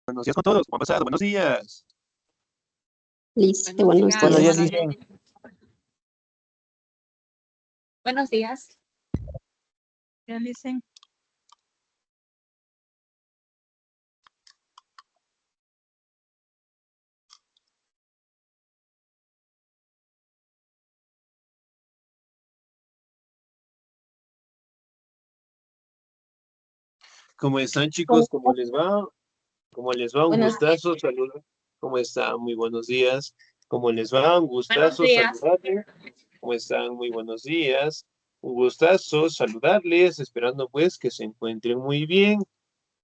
Buenos días con todos, ¿cómo han pasado? Buenos días. Listo, Buenos buenos días, Buenos días, días. Licen. buenos días. Ya dicen, ¿Cómo están, chicos? ¿Cómo ¿Cómo estás? les va? ¿Cómo les va? Un Buenos, gustazo, saludos. ¿Cómo están? Muy buenos días. ¿Cómo les va? Un buenos gustazo días. saludarles. ¿Cómo están? Muy buenos días. Un gustazo saludarles, esperando pues que se encuentren muy bien.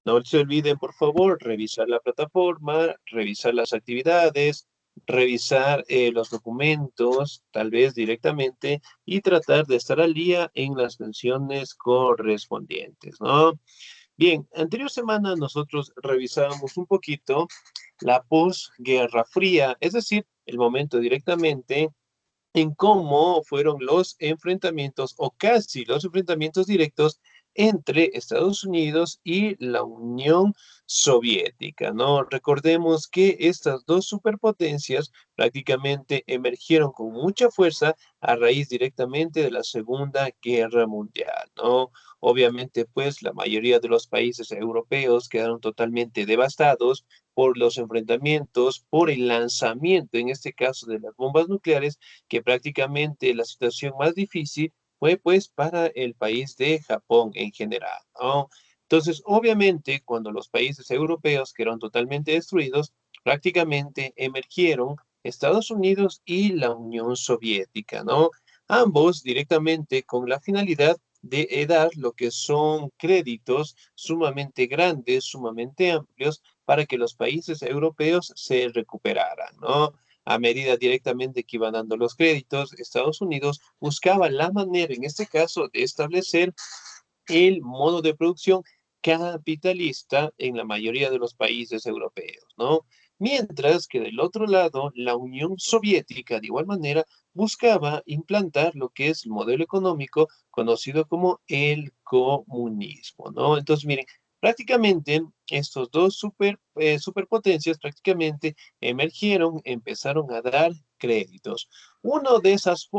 No se olviden, por favor, revisar la plataforma, revisar las actividades, revisar los documentos, tal vez directamente, y tratar de estar al día en las canciones correspondientes, ¿no? Bien, anterior semana nosotros revisábamos un poquito la posguerra fría, es decir, el momento directamente en cómo fueron los enfrentamientos o casi los enfrentamientos directos entre Estados Unidos y la Unión Soviética, ¿no? Recordemos que estas dos superpotencias prácticamente emergieron con mucha fuerza a raíz directamente de la Segunda Guerra Mundial, ¿no? Obviamente, pues la mayoría de los países europeos quedaron totalmente devastados por los enfrentamientos, por el lanzamiento, en este caso, de las bombas nucleares que prácticamente la situación más difícil fue pues para el país de Japón en general, ¿no? Entonces, obviamente, cuando los países europeos quedaron totalmente destruidos, prácticamente emergieron Estados Unidos y la Unión Soviética, ¿no? Ambos directamente con la finalidad de dar lo que son créditos sumamente grandes, sumamente amplios, para que los países europeos se recuperaran, ¿no? A medida directamente que iban dando los créditos, Estados Unidos buscaba la manera, en este caso, de establecer el modo de producción capitalista en la mayoría de los países europeos, ¿no? Mientras que del otro lado, la Unión Soviética, de igual manera, buscaba implantar lo que es el modelo económico conocido como el comunismo, ¿no? Entonces, miren, prácticamente estos dos superpotencias prácticamente emergieron, empezaron a dar créditos. Una de esas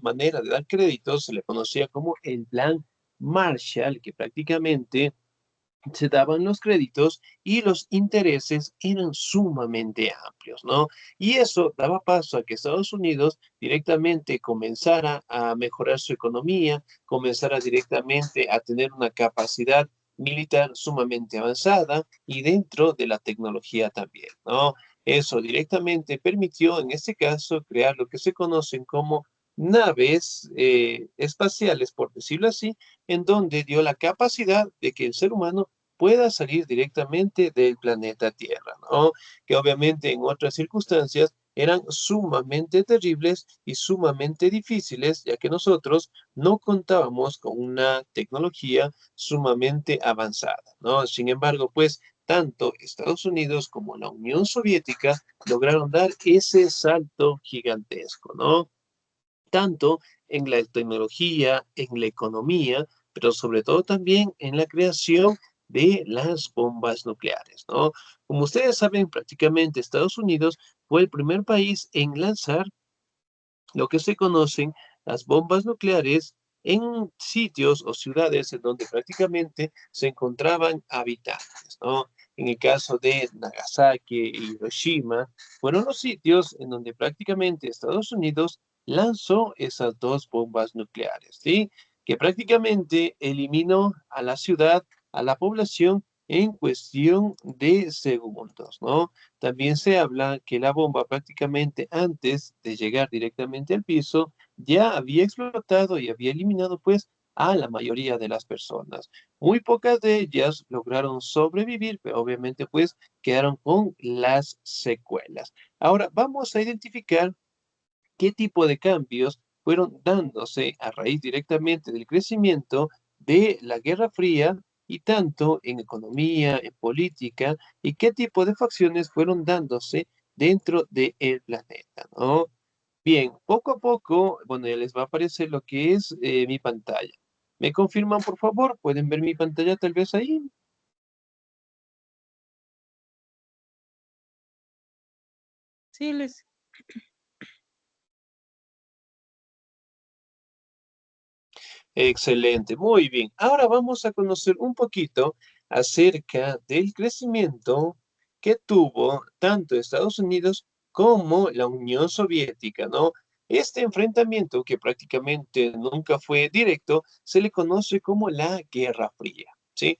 maneras de dar créditos se le conocía como el Plan Marshall, que prácticamente se daban los créditos y los intereses eran sumamente amplios, ¿no? Y eso daba paso a que Estados Unidos directamente comenzara a mejorar su economía, comenzara directamente a tener una capacidad militar sumamente avanzada y dentro de la tecnología también, ¿no? Eso directamente permitió, en este caso, crear lo que se conocen como naves espaciales, por decirlo así, en donde dio la capacidad de que el ser humano pueda salir directamente del planeta Tierra, ¿no? Que obviamente en otras circunstancias eran sumamente terribles y sumamente difíciles, ya que nosotros no contábamos con una tecnología sumamente avanzada, ¿no? Sin embargo, pues tanto Estados Unidos como la Unión Soviética lograron dar ese salto gigantesco, ¿no? Tanto en la tecnología, en la economía, pero sobre todo también en la creación de las bombas nucleares, ¿no? Como ustedes saben, prácticamente Estados Unidos fue el primer país en lanzar lo que se conocen las bombas nucleares en sitios o ciudades en donde prácticamente se encontraban habitantes, ¿no? En el caso de Nagasaki y Hiroshima, fueron los sitios en donde prácticamente Estados Unidos lanzó esas dos bombas nucleares, ¿sí? Que prácticamente eliminó a la ciudad, a la población en cuestión de segundos, ¿no? También se habla que la bomba prácticamente antes de llegar directamente al piso ya había explotado y había eliminado pues a la mayoría de las personas. Muy pocas de ellas lograron sobrevivir, pero obviamente pues quedaron con las secuelas. Ahora vamos a identificar qué tipo de cambios fueron dándose a raíz directamente del crecimiento de la Guerra Fría y tanto en economía, en política, y qué tipo de facciones fueron dándose dentro del planeta, ¿no? Bien, poco a poco, bueno, ya les va a aparecer lo que es mi pantalla. ¿Me confirman, por favor? ¿Pueden ver mi pantalla tal vez ahí? Sí, Liz. Excelente, muy bien. Ahora vamos a conocer un poquito acerca del crecimiento que tuvo tanto Estados Unidos como la Unión Soviética, ¿no? Este enfrentamiento, que prácticamente nunca fue directo, se le conoce como la Guerra Fría, ¿sí?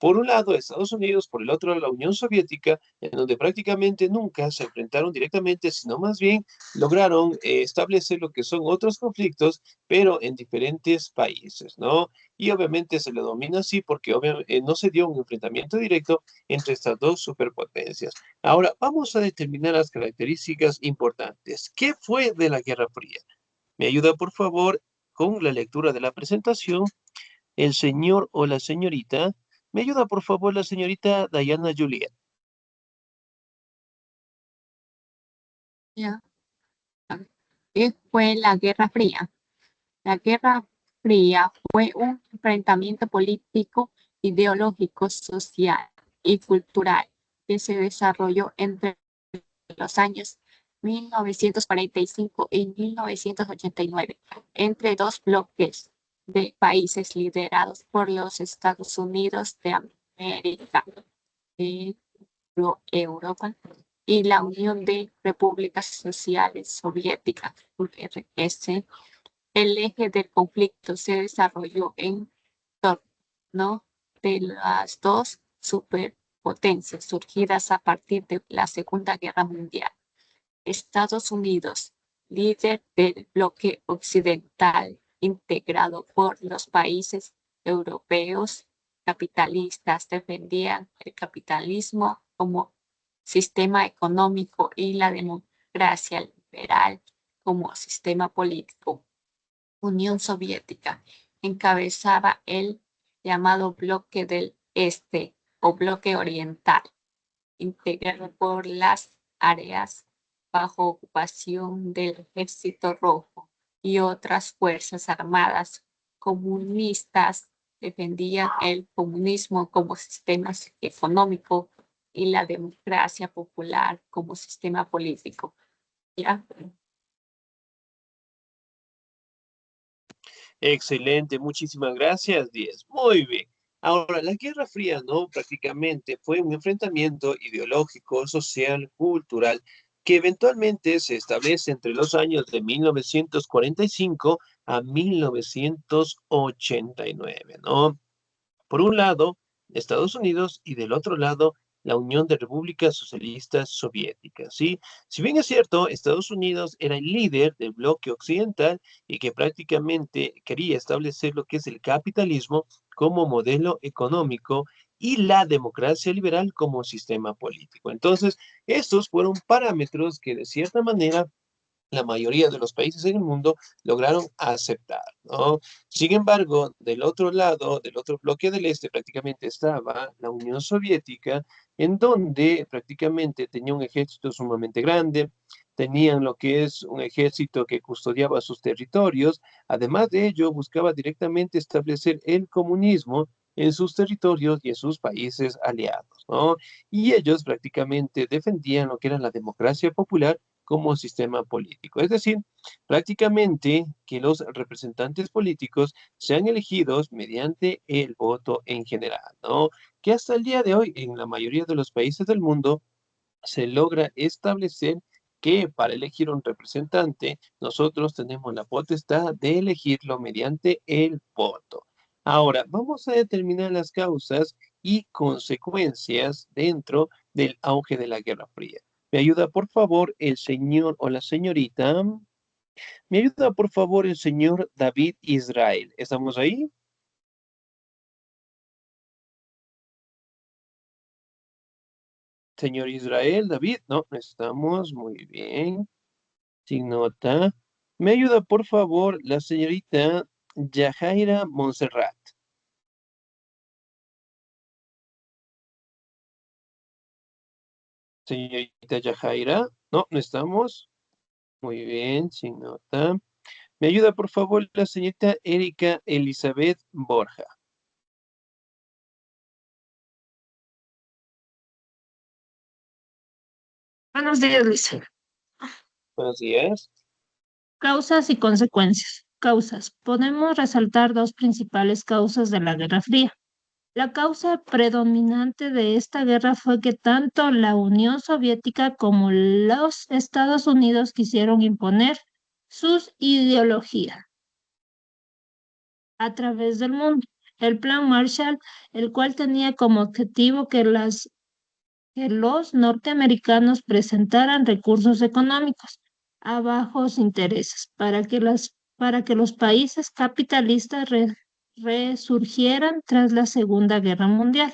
Por un lado, Estados Unidos, por el otro, la Unión Soviética, en donde prácticamente nunca se enfrentaron directamente, sino más bien lograron establecer lo que son otros conflictos pero en diferentes países, ¿no? Y obviamente se le domina así porque no se dio un enfrentamiento directo entre estas dos superpotencias. Ahora, vamos a determinar las características importantes. ¿Qué fue de la Guerra Fría? Me ayuda, por favor, con la lectura de la presentación, el señor o la señorita. Me ayuda, por favor, la señorita Diana Juliet. Ya. ¿Qué fue la Guerra Fría? La Guerra Fría fue un enfrentamiento político, ideológico, social y cultural que se desarrolló entre los años 1945 y 1989 entre dos bloques de países liderados por los Estados Unidos de América, Europa y la Unión de Repúblicas Sociales Soviéticas, URSS. El eje del conflicto se desarrolló en torno de las dos superpotencias surgidas a partir de la Segunda Guerra Mundial. Estados Unidos, líder del bloque occidental integrado por los países europeos capitalistas, defendían el capitalismo como sistema económico y la democracia liberal como sistema político. Unión Soviética encabezaba el llamado Bloque del Este o Bloque Oriental, integrado por las áreas bajo ocupación del Ejército Rojo y otras fuerzas armadas comunistas defendían el comunismo como sistema económico y la democracia popular como sistema político. ¿Ya? Excelente, muchísimas gracias, Diez. Muy bien. Ahora, la Guerra Fría, ¿no? Prácticamente fue un enfrentamiento ideológico, social, cultural, que eventualmente se establece entre los años de 1945 a 1989, ¿no? Por un lado, Estados Unidos y del otro lado, la Unión de Repúblicas Socialistas Soviéticas, ¿sí? Si bien es cierto, Estados Unidos era el líder del bloque occidental y que prácticamente quería establecer lo que es el capitalismo como modelo económico y la democracia liberal como sistema político. Entonces, estos fueron parámetros que de cierta manera la mayoría de los países en el mundo lograron aceptar, ¿no? Sin embargo, del otro lado, del otro bloque del este, prácticamente estaba la Unión Soviética, en donde prácticamente tenía un ejército sumamente grande, tenían lo que es un ejército que custodiaba sus territorios, además de ello, buscaba directamente establecer el comunismo en sus territorios y en sus países aliados, ¿no? Y ellos prácticamente defendían lo que era la democracia popular como sistema político. Es decir, prácticamente que los representantes políticos sean elegidos mediante el voto en general, ¿no? Que hasta el día de hoy en la mayoría de los países del mundo se logra establecer que para elegir un representante nosotros tenemos la potestad de elegirlo mediante el voto. Ahora, vamos a determinar las causas y consecuencias dentro del auge de la Guerra Fría. ¿Me ayuda, por favor, el señor o la señorita? ¿Me ayuda, por favor, el señor David Israel? ¿Estamos ahí? Señor Israel, David, no estamos muy bien. Sin nota. ¿Me ayuda, por favor, la señorita Yajaira Montserrat? Señorita Yajaira, no estamos. Muy bien, sin nota. ¿Me ayuda, por favor, la señorita Erika Elizabeth Borja? Buenos días, Luis. Así es. Causas y consecuencias. Causas. Podemos resaltar dos principales causas de la Guerra Fría. La causa predominante de esta guerra fue que tanto la Unión Soviética como los Estados Unidos quisieron imponer sus ideologías a través del mundo. El Plan Marshall, el cual tenía como objetivo que los norteamericanos presentaran recursos económicos a bajos intereses para que los países capitalistas resurgieran tras la Segunda Guerra Mundial.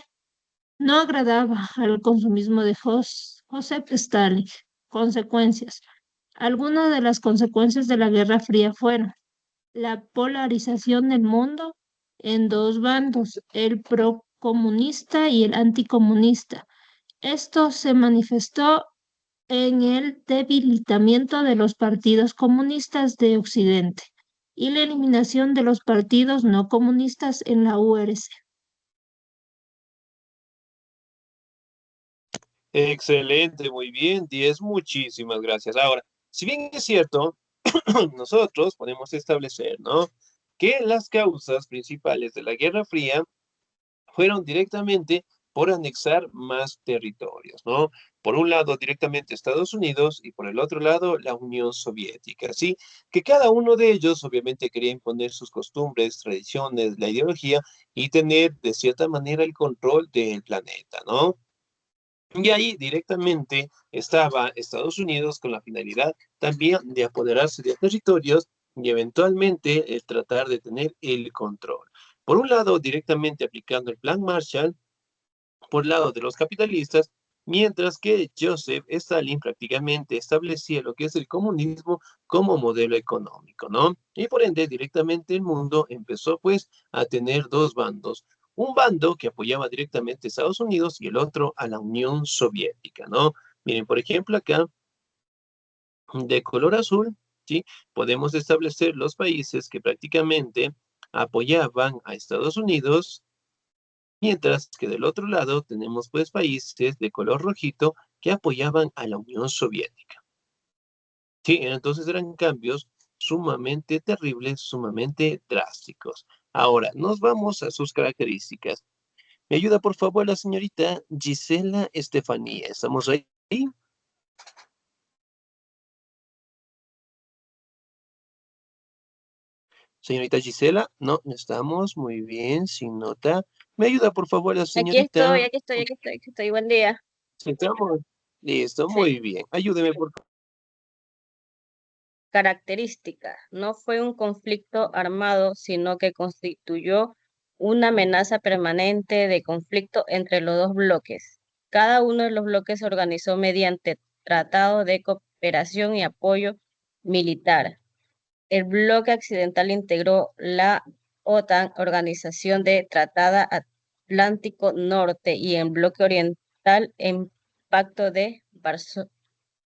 No agradaba al consumismo de Joseph Stalin. Consecuencias. Algunas de las consecuencias de la Guerra Fría fueron la polarización del mundo en dos bandos, el procomunista y el anticomunista. Esto se manifestó en el debilitamiento de los partidos comunistas de Occidente y la eliminación de los partidos no comunistas en la URSS. Excelente, muy bien, 10, muchísimas gracias. Ahora, si bien es cierto, nosotros podemos establecer, ¿no? Que las causas principales de la Guerra Fría fueron directamente por anexar más territorios, ¿no? Por un lado directamente Estados Unidos y por el otro lado la Unión Soviética, ¿sí? Que cada uno de ellos obviamente quería imponer sus costumbres, tradiciones, la ideología y tener de cierta manera el control del planeta, ¿no? Y ahí directamente estaba Estados Unidos con la finalidad también de apoderarse de territorios y eventualmente tratar de tener el control. Por un lado, directamente aplicando el Plan Marshall, por el lado de los capitalistas, mientras que Joseph Stalin prácticamente establecía lo que es el comunismo como modelo económico, ¿no? Y por ende, directamente el mundo empezó pues a tener dos bandos. Un bando que apoyaba directamente a Estados Unidos y el otro a la Unión Soviética, ¿no? Miren, por ejemplo, acá de color azul, ¿sí? Podemos establecer los países que prácticamente apoyaban a Estados Unidos. Mientras que del otro lado tenemos pues países de color rojito que apoyaban a la Unión Soviética. Sí, entonces eran cambios sumamente terribles, sumamente drásticos. Ahora, nos vamos a sus características. ¿Me ayuda por favor la señorita Gisela Estefanía? ¿Estamos ahí? Señorita Gisela, no estamos muy bien, sin nota. ¿Me ayuda por favor la Aquí señorita? estoy, aquí estoy, aquí estoy, aquí estoy. Buen día. Estamos. Listo, Sí. muy bien. Ayúdeme por favor. Característica. No fue un conflicto armado, sino que constituyó una amenaza permanente de conflicto entre los dos bloques. Cada uno de los bloques se organizó mediante tratado de cooperación y apoyo militar. El bloque occidental integró la OTAN, Organización de Tratado Atlántico Norte, y el bloque oriental en Pacto de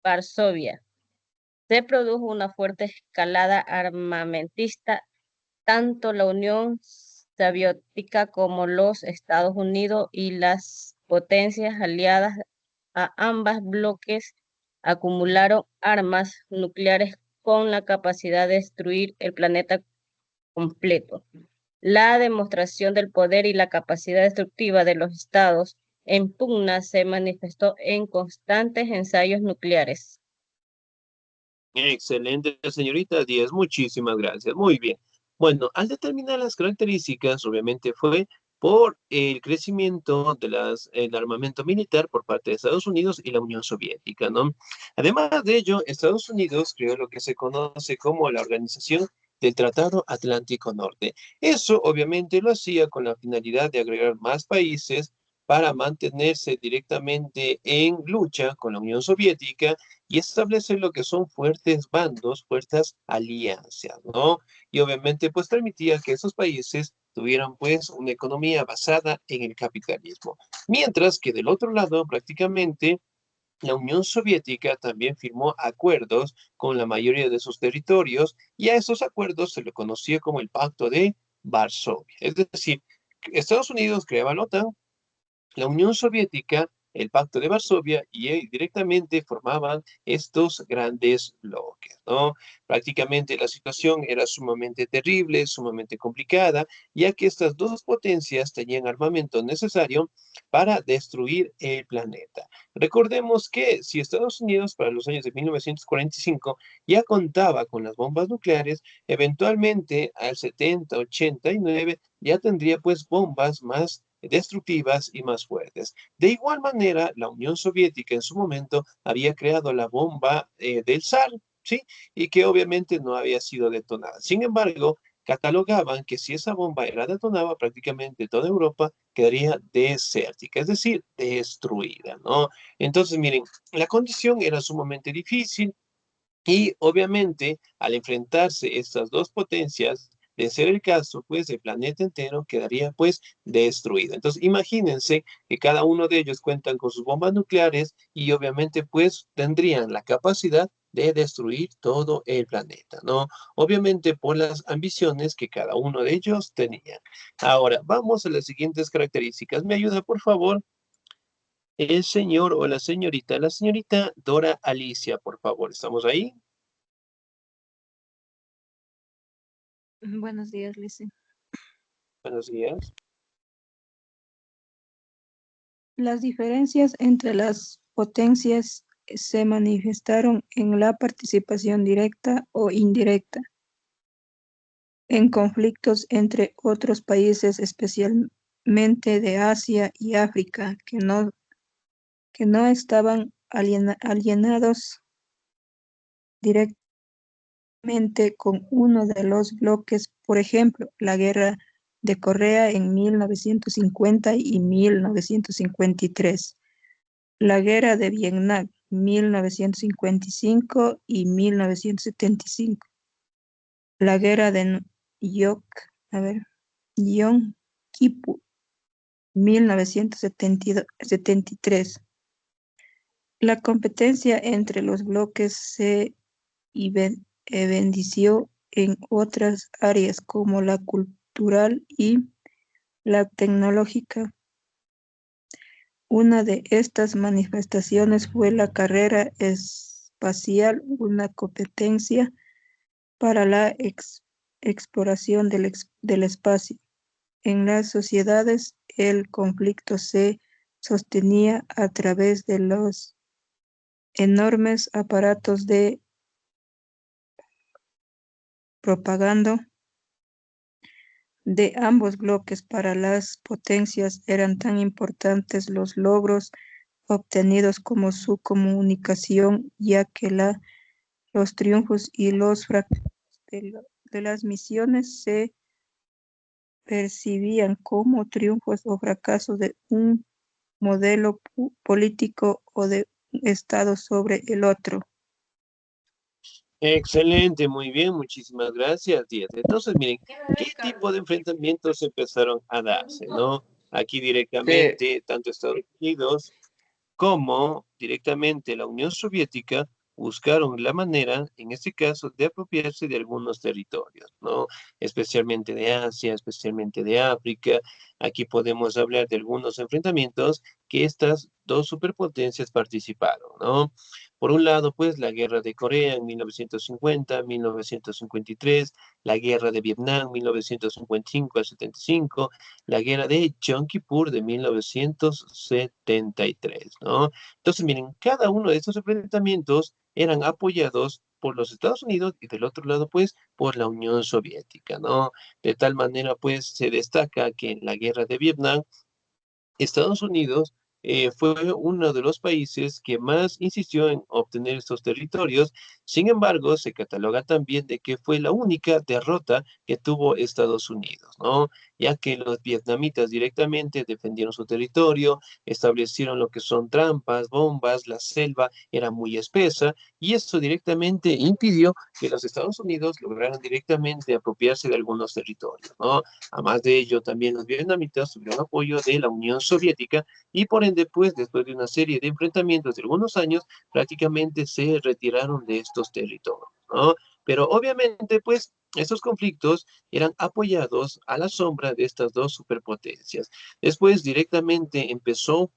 Varsovia. Se produjo una fuerte escalada armamentista. Tanto la Unión Soviética como los Estados Unidos y las potencias aliadas a ambos bloques acumularon armas nucleares con la capacidad de destruir el planeta completo. La demostración del poder y la capacidad destructiva de los estados en pugna se manifestó en constantes ensayos nucleares. Excelente, señorita Díaz, muchísimas gracias. Muy bien. Bueno, al determinar las características, obviamente fue por el crecimiento del armamento militar por parte de Estados Unidos y la Unión Soviética, ¿no? Además de ello, Estados Unidos creó lo que se conoce como la Organización del Tratado Atlántico Norte. Eso obviamente lo hacía con la finalidad de agregar más países para mantenerse directamente en lucha con la Unión Soviética y establecer lo que son fuertes bandos, fuertes alianzas, ¿no? Y obviamente pues permitía que esos países tuvieran pues una economía basada en el capitalismo. Mientras que del otro lado prácticamente la Unión Soviética también firmó acuerdos con la mayoría de sus territorios y a esos acuerdos se le conocía como el Pacto de Varsovia. Es decir, Estados Unidos creaba la OTAN, la Unión Soviética el Pacto de Varsovia y directamente formaban estos grandes bloques, ¿no? Prácticamente la situación era sumamente terrible, sumamente complicada, ya que estas dos potencias tenían armamento necesario para destruir el planeta. Recordemos que si Estados Unidos para los años de 1945 ya contaba con las bombas nucleares, eventualmente al 70, 89 ya tendría pues bombas más destructivas y más fuertes. De igual manera, la Unión Soviética en su momento había creado la bomba del zar, ¿sí? Y que obviamente no había sido detonada. Sin embargo, catalogaban que si esa bomba era detonada, prácticamente toda Europa quedaría desértica, es decir, destruida, ¿no? Entonces, miren, la condición era sumamente difícil y obviamente al enfrentarse estas dos potencias, de ser el caso, pues el planeta entero quedaría pues destruido. Entonces, imagínense que cada uno de ellos cuentan con sus bombas nucleares y obviamente pues tendrían la capacidad de destruir todo el planeta, ¿no? Obviamente por las ambiciones que cada uno de ellos tenía. Ahora, vamos a las siguientes características. ¿Me ayuda, por favor? El señor o la señorita Dora Alicia, por favor. ¿Estamos ahí? Buenos días, Lice. Buenos días. Las diferencias entre las potencias se manifestaron en la participación directa o indirecta en conflictos entre otros países, especialmente de Asia y África, que no estaban alienados directamente con uno de los bloques. Por ejemplo, la guerra de Corea en 1950 y 1953. La guerra de Vietnam, 1955 y 1975. La guerra de Yom Kippur, 1973. La competencia entre los bloques se evidenció en otras áreas como la cultural y la tecnológica. Una de estas manifestaciones fue la carrera espacial, una competencia para la exploración del espacio. En las sociedades, el conflicto se sostenía a través de los enormes aparatos de propaganda de ambos bloques. Para las potencias eran tan importantes los logros obtenidos como su comunicación, ya que los triunfos y los fracasos de las misiones se percibían como triunfos o fracasos de un modelo político o de un Estado sobre el otro. Excelente, muy bien, muchísimas gracias, Díaz. Entonces, miren, ¿qué tipo de enfrentamientos empezaron a darse, no? Aquí directamente, tanto Estados Unidos como directamente la Unión Soviética buscaron la manera, en este caso, de apropiarse de algunos territorios, ¿no? Especialmente de Asia, especialmente de África. Aquí podemos hablar de algunos enfrentamientos que estas dos superpotencias participaron, ¿no? Por un lado, pues, la guerra de Corea en 1950, 1953, la guerra de Vietnam 1955 al 75, la guerra de Yom Kippur de 1973, ¿no? Entonces, miren, cada uno de estos enfrentamientos eran apoyados por los Estados Unidos y del otro lado, pues, por la Unión Soviética, ¿no? De tal manera, pues, se destaca que en la guerra de Vietnam, Estados Unidos fue uno de los países que más insistió en obtener estos territorios. Sin embargo, se cataloga también de que fue la única derrota que tuvo Estados Unidos, ¿no? Ya que los vietnamitas directamente defendieron su territorio, establecieron lo que son trampas, bombas, la selva era muy espesa y eso directamente impidió que los Estados Unidos lograran directamente apropiarse de algunos territorios, ¿no? Además de ello, también los vietnamitas tuvieron apoyo de la Unión Soviética y por ende, pues, después de una serie de enfrentamientos de algunos años, prácticamente se retiraron de estos territorios, ¿no? Pero obviamente, pues, estos conflictos eran apoyados a la sombra de estas dos superpotencias. Después, directamente empezó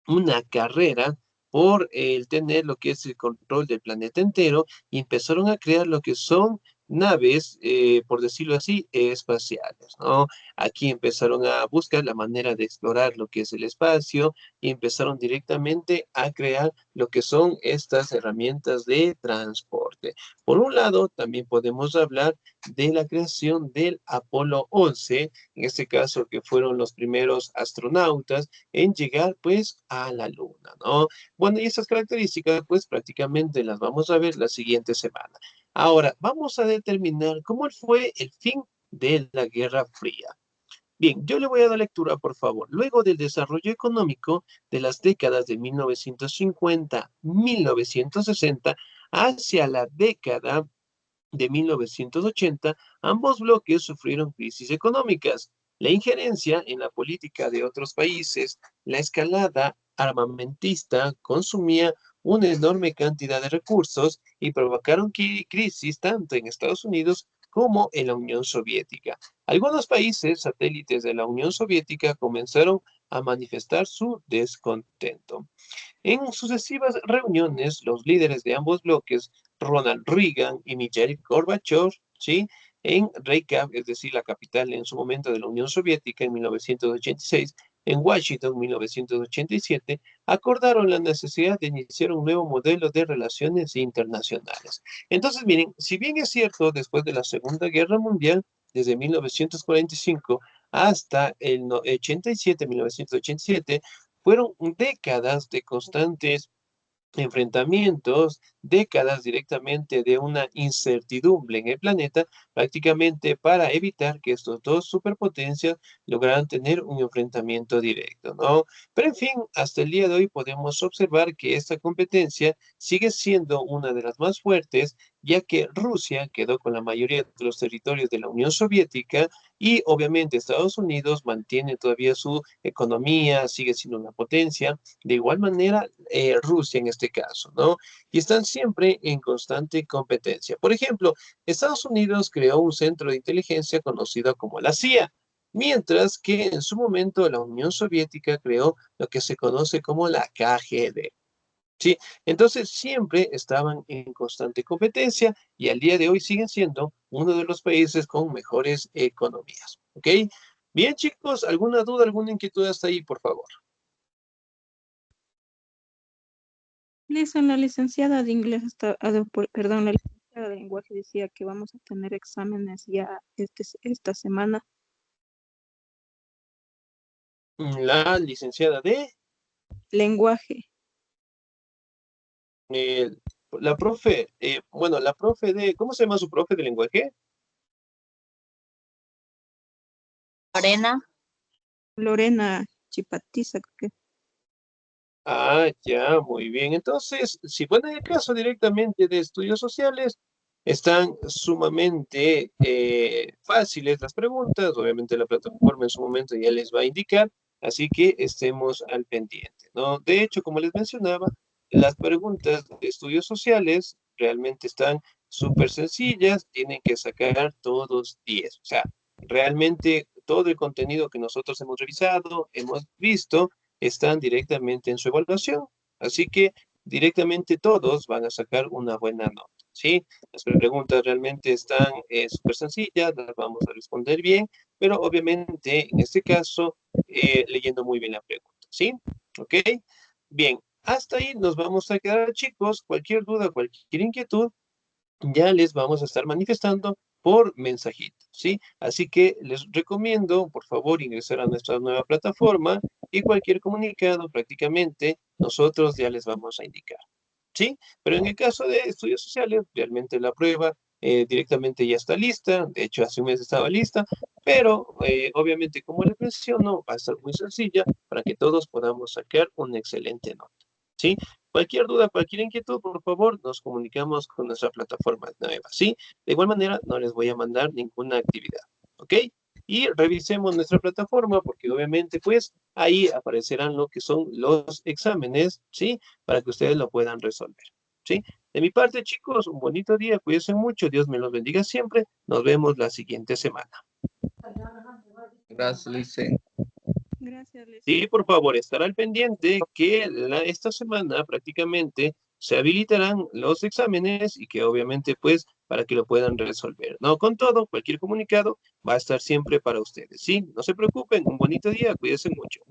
una carrera por el tener lo que es el control del planeta entero y empezaron a crear lo que son naves, por decirlo así, espaciales, ¿no? Aquí empezaron a buscar la manera de explorar lo que es el espacio y empezaron directamente a crear lo que son estas herramientas de transporte. Por un lado, también podemos hablar de la creación del Apolo 11, en este caso que fueron los primeros astronautas en llegar pues a la luna, ¿no? Bueno, y esas características pues prácticamente las vamos a ver la siguiente semana. Ahora, vamos a determinar cómo fue el fin de la Guerra Fría. Bien, yo le voy a dar lectura, por favor. Luego del desarrollo económico de las décadas de 1950-1960 hacia la década de 1980, ambos bloques sufrieron crisis económicas. La injerencia en la política de otros países, la escalada armamentista consumía una enorme cantidad de recursos y provocaron crisis tanto en Estados Unidos como en la Unión Soviética. Algunos países satélites de la Unión Soviética comenzaron a manifestar su descontento. En sucesivas reuniones, los líderes de ambos bloques, Ronald Reagan y Mikhail Gorbachev, ¿sí? En Reykjavik, es decir, la capital en su momento de la Unión Soviética en 1986, en Washington en 1987, acordaron la necesidad de iniciar un nuevo modelo de relaciones internacionales. Entonces, miren, si bien es cierto, después de la Segunda Guerra Mundial, desde 1945 hasta el 87, 1987, fueron décadas de constantes enfrentamientos, décadas directamente de una incertidumbre en el planeta, prácticamente para evitar que estos dos superpotencias lograran tener un enfrentamiento directo, ¿no? Pero en fin, hasta el día de hoy podemos observar que esta competencia sigue siendo una de las más fuertes, ya que Rusia quedó con la mayoría de los territorios de la Unión Soviética y obviamente Estados Unidos mantiene todavía su economía, sigue siendo una potencia. De igual manera, Rusia en este caso, ¿no? Y están siempre en constante competencia. Por ejemplo, Estados Unidos creó un centro de inteligencia conocido como la CIA, mientras que en su momento la Unión Soviética creó lo que se conoce como la KGB. Sí, entonces siempre estaban en constante competencia y al día de hoy siguen siendo uno de los países con mejores economías. ¿Ok? Bien, chicos, ¿alguna duda, alguna inquietud hasta ahí, por favor? La licenciada de inglés, perdón, la licenciada de lenguaje decía que vamos a tener exámenes ya esta semana. La licenciada de, Lenguaje. eh, la profe, bueno, la profe de, ¿cómo se llama su profe de lenguaje? Lorena, Lorena Chipatiza, creo que. Ah, ya, muy bien. Entonces, si ponen el caso directamente de estudios sociales, están sumamente fáciles las preguntas. Obviamente la plataforma en su momento ya les va a indicar, así que estemos al pendiente, ¿no? De hecho, como les mencionaba, las preguntas de estudios sociales realmente están súper sencillas, tienen que sacar todos 10. O sea, realmente todo el contenido que nosotros hemos revisado, hemos visto, están directamente en su evaluación. Así que directamente todos van a sacar una buena nota, ¿sí? Las preguntas realmente están súper sencillas, las vamos a responder bien, pero obviamente en este caso leyendo muy bien la pregunta, ¿sí? ¿Ok? Bien, hasta ahí nos vamos a quedar, chicos. Cualquier duda, cualquier inquietud, ya les vamos a estar manifestando por mensajito, ¿sí? Así que les recomiendo, por favor, ingresar a nuestra nueva plataforma y cualquier comunicado prácticamente nosotros ya les vamos a indicar, ¿sí? Pero en el caso de estudios sociales, realmente la prueba directamente ya está lista, de hecho hace un mes estaba lista, pero obviamente como les menciono, va a ser muy sencilla para que todos podamos sacar una excelente nota, ¿sí? Cualquier duda, cualquier inquietud, por favor, nos comunicamos con nuestra plataforma nueva, ¿sí? De igual manera, no les voy a mandar ninguna actividad, ¿ok? Y revisemos nuestra plataforma porque obviamente, pues, ahí aparecerán lo que son los exámenes, ¿sí? Para que ustedes lo puedan resolver, ¿sí? De mi parte, chicos, un bonito día, cuídense mucho, Dios me los bendiga siempre, nos vemos la siguiente semana. Gracias, Lice. Gracias, Liz. Sí, por favor, estar al pendiente que esta semana prácticamente se habilitarán los exámenes y que obviamente pues para que lo puedan resolver. No, con todo, cualquier comunicado va a estar siempre para ustedes. Sí, no se preocupen, un bonito día, cuídense mucho.